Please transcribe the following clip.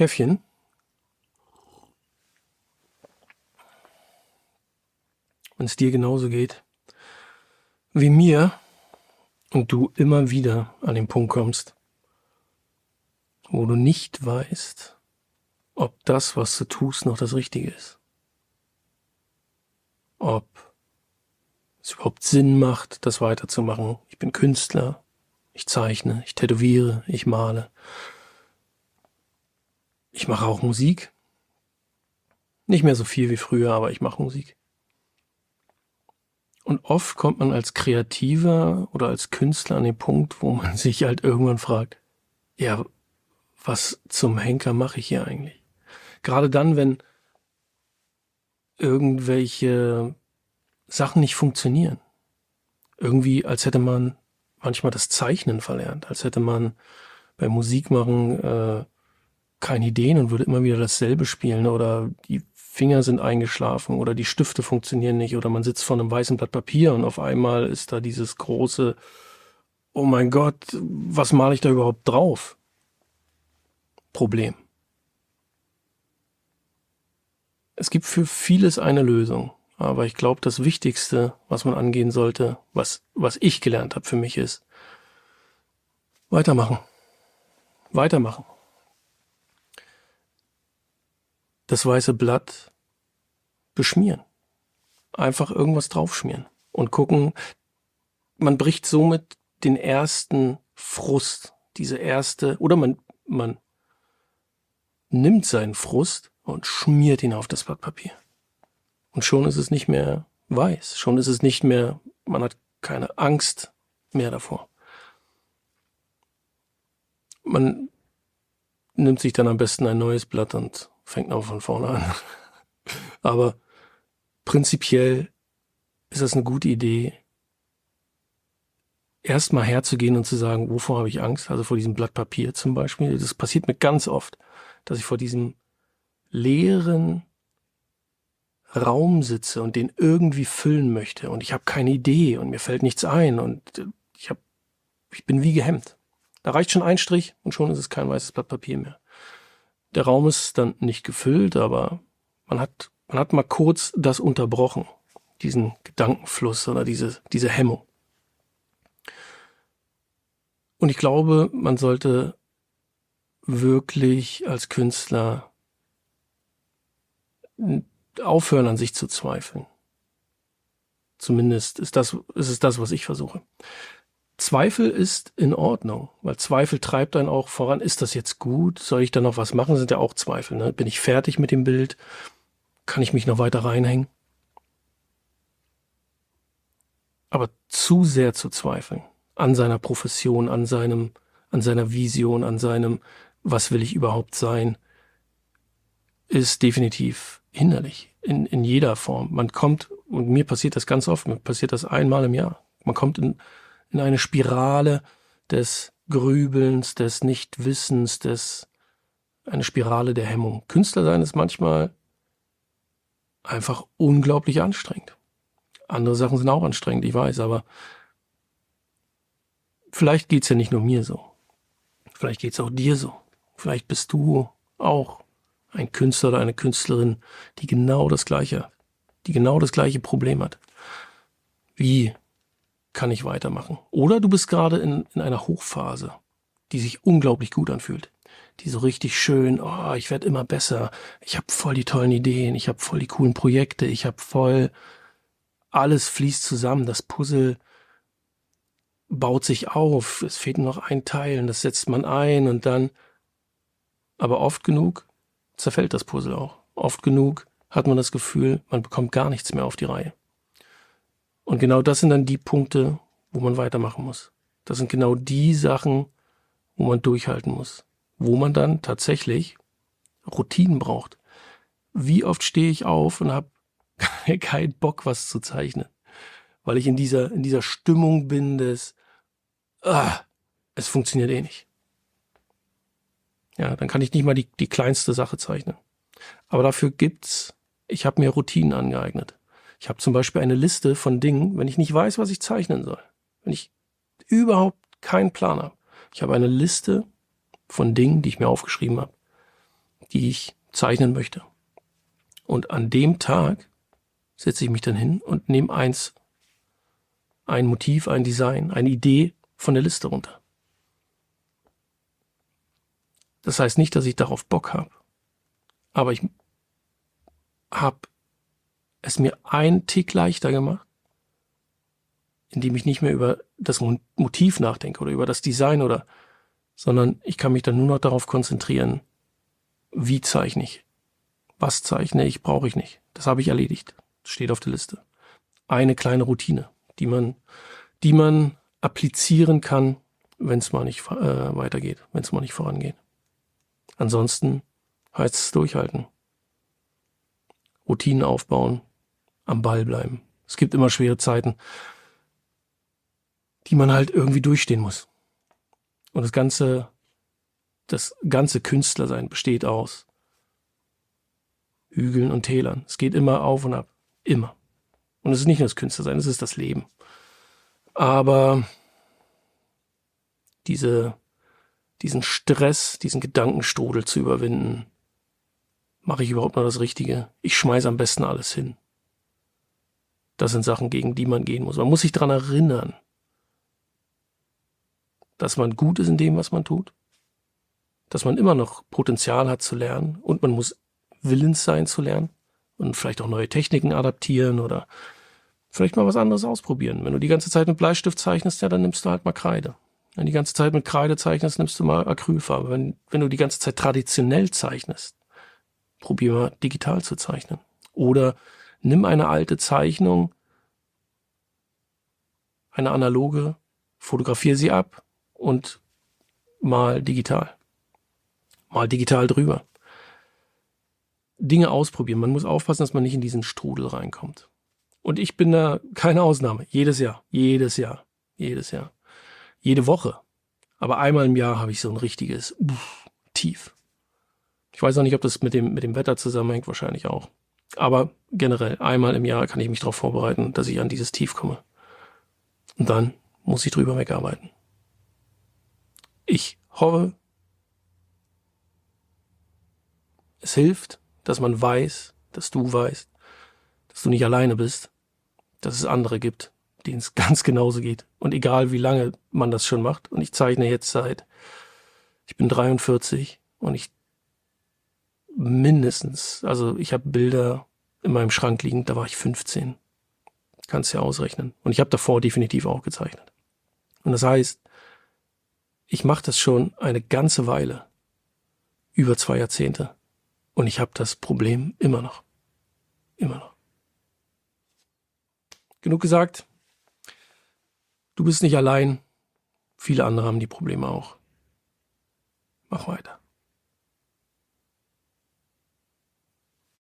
Käffchen. Wenn es dir genauso geht wie mir und du immer wieder an den Punkt kommst, wo du nicht weißt, ob das, was du tust, noch das Richtige ist. Ob es überhaupt Sinn macht, das weiterzumachen. Ich bin Künstler, ich zeichne, ich tätowiere, ich male. Ich mache auch Musik. Nicht mehr so viel wie früher, aber ich mache Musik. Und oft kommt man als Kreativer oder als Künstler an den Punkt, wo man sich halt irgendwann fragt, ja, was zum Henker mache ich hier eigentlich? Gerade dann, wenn irgendwelche Sachen nicht funktionieren. Irgendwie, als hätte man manchmal das Zeichnen verlernt, als hätte man beim Musikmachen keine Ideen und würde immer wieder dasselbe spielen oder die Finger sind eingeschlafen oder die Stifte funktionieren nicht oder man sitzt vor einem weißen Blatt Papier und auf einmal ist da dieses große, oh mein Gott, was male ich da überhaupt drauf? Problem. Es gibt für vieles eine Lösung, aber ich glaube, das Wichtigste, was man angehen sollte, was ich gelernt habe für mich ist, weitermachen. Weitermachen. Das weiße Blatt beschmieren. Einfach irgendwas draufschmieren und gucken, man bricht somit den ersten Frust, oder man nimmt seinen Frust und schmiert ihn auf das Blatt Papier. Und schon ist es nicht mehr weiß, schon ist es nicht mehr, man hat keine Angst mehr davor. Man nimmt sich dann am besten ein neues Blatt und fängt noch von vorne an. Aber prinzipiell ist das eine gute Idee, erstmal herzugehen und zu sagen, wovor habe ich Angst? Also vor diesem Blatt Papier zum Beispiel. Das passiert mir ganz oft, dass ich vor diesem leeren Raum sitze und den irgendwie füllen möchte und ich habe keine Idee und mir fällt nichts ein und ich bin wie gehemmt. Da reicht schon ein Strich und schon ist es kein weißes Blatt Papier mehr. Der Raum ist dann nicht gefüllt, aber man hat mal kurz das unterbrochen, diesen Gedankenfluss oder diese Hemmung. Und ich glaube, man sollte wirklich als Künstler aufhören, an sich zu zweifeln. Zumindest ist es das, was ich versuche. Zweifel ist in Ordnung, weil Zweifel treibt einen auch voran. Ist das jetzt gut? Soll ich da noch was machen? Das sind ja auch Zweifel. Ne? Bin ich fertig mit dem Bild? Kann ich mich noch weiter reinhängen? Aber zu sehr zu zweifeln an seiner Profession, an seiner Vision, an seinem, was will ich überhaupt sein, ist definitiv hinderlich. In jeder Form. Man kommt, und mir passiert das ganz oft, mir passiert das einmal im Jahr. Man kommt in eine Spirale des Grübelns, des Nichtwissens, eine Spirale der Hemmung. Künstler sein ist manchmal einfach unglaublich anstrengend. Andere Sachen sind auch anstrengend, ich weiß, aber vielleicht geht's ja nicht nur mir so. Vielleicht geht's auch dir so. Vielleicht bist du auch ein Künstler oder eine Künstlerin, die genau das gleiche Problem hat. Wie kann ich weitermachen? Oder du bist gerade in einer Hochphase, die sich unglaublich gut anfühlt. Die so richtig schön, oh, ich werde immer besser, ich habe voll die tollen Ideen, ich habe voll die coolen Projekte, ich habe voll, alles fließt zusammen, das Puzzle baut sich auf, es fehlt nur noch ein Teil und das setzt man ein und dann, aber oft genug zerfällt das Puzzle auch. Oft genug hat man das Gefühl, man bekommt gar nichts mehr auf die Reihe. Und genau das sind dann die Punkte, wo man weitermachen muss. Das sind genau die Sachen, wo man durchhalten muss. Wo man dann tatsächlich Routinen braucht. Wie oft stehe ich auf und habe keinen Bock, was zu zeichnen? Weil ich in dieser Stimmung bin des, es funktioniert eh nicht. Ja, dann kann ich nicht mal die kleinste Sache zeichnen. Aber dafür ich habe mir Routinen angeeignet. Ich habe zum Beispiel eine Liste von Dingen, wenn ich nicht weiß, was ich zeichnen soll. Wenn ich überhaupt keinen Plan habe. Ich habe eine Liste von Dingen, die ich mir aufgeschrieben habe. die ich zeichnen möchte. Und an dem Tag setze ich mich dann hin und nehme ein Motiv, ein Design, eine Idee von der Liste runter. Das heißt nicht, dass ich darauf Bock habe, aber ich habe es mir einen Tick leichter gemacht, indem ich nicht mehr über das Motiv nachdenke oder über das Design sondern ich kann mich dann nur noch darauf konzentrieren, wie zeichne ich, was zeichne ich, brauche ich nicht. Das habe ich erledigt. Das steht auf der Liste. Eine kleine Routine, die man applizieren kann, wenn es mal nicht weitergeht, wenn es mal nicht vorangeht. Ansonsten heißt es durchhalten. Routinen aufbauen, am Ball bleiben. Es gibt immer schwere Zeiten, die man halt irgendwie durchstehen muss. Und das ganze Künstlersein besteht aus Hügeln und Tälern. Es geht immer auf und ab. Immer. Und es ist nicht nur das Künstlersein, es ist das Leben. Aber diesen Stress, diesen Gedankenstrudel zu überwinden, mache ich überhaupt noch das Richtige? Ich schmeiße am besten alles hin. Das sind Sachen, gegen die man gehen muss. Man muss sich daran erinnern, dass man gut ist in dem, was man tut, dass man immer noch Potenzial hat zu lernen und man muss willens sein zu lernen und vielleicht auch neue Techniken adaptieren oder vielleicht mal was anderes ausprobieren. Wenn du die ganze Zeit mit Bleistift zeichnest, ja, dann nimmst du halt mal Kreide. Wenn du die ganze Zeit mit Kreide zeichnest, nimmst du mal Acrylfarbe. Wenn du die ganze Zeit traditionell zeichnest, probier mal digital zu zeichnen. Oder nimm eine alte Zeichnung, eine analoge, fotografiere sie ab und mal digital. Mal digital drüber. Dinge ausprobieren. Man muss aufpassen, dass man nicht in diesen Strudel reinkommt. Und ich bin da keine Ausnahme. Jedes Jahr. Jede Woche. Aber einmal im Jahr habe ich so ein richtiges Tief. Ich weiß auch nicht, ob das mit dem Wetter zusammenhängt, wahrscheinlich auch. Aber generell, einmal im Jahr kann ich mich darauf vorbereiten, dass ich an dieses Tief komme. Und dann muss ich drüber wegarbeiten. Ich hoffe, es hilft, dass man weiß, dass du weißt, dass du nicht alleine bist, dass es andere gibt, denen es ganz genauso geht. Und egal, wie lange man das schon macht. Und ich zeichne jetzt ich bin 43 und ich habe Bilder in meinem Schrank liegen, da war ich 15. Kannst ja ausrechnen. Und ich habe davor definitiv auch gezeichnet. Und das heißt, ich mache das schon eine ganze Weile, über 2 Jahrzehnte. Und ich habe das Problem immer noch. Immer noch. Genug gesagt. Du bist nicht allein. Viele andere haben die Probleme auch. Mach weiter.